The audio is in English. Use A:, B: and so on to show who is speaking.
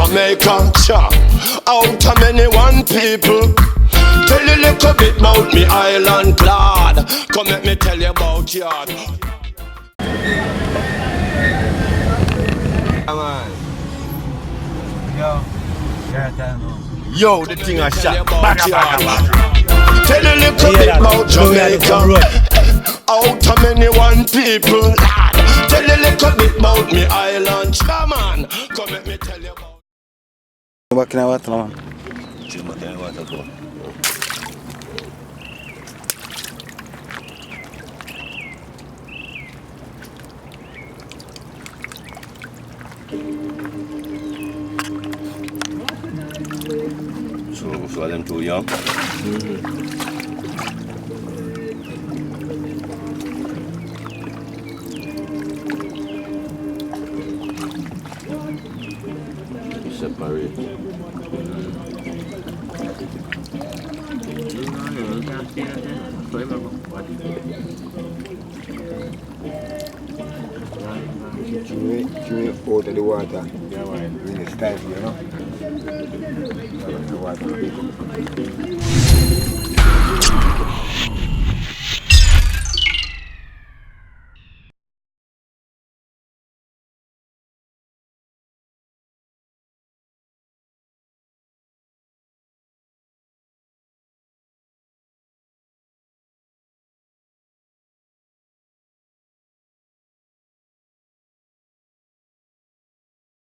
A: Jamaica, cha. Out of many one people. Tell you little bit about me island clad. Come let me tell you about yard.
B: Come on.
C: Yo, the thing I shot.
A: Tell you little bit about Jamaica. Out of many one people. Tell you little bit about me island. Chairman, come let me tell you about.
D: Back in water, man.
C: Back in water, go. So them too young. Separate.
B: Drink out of the water. Yeah, man. Bring it tight, you know. The water.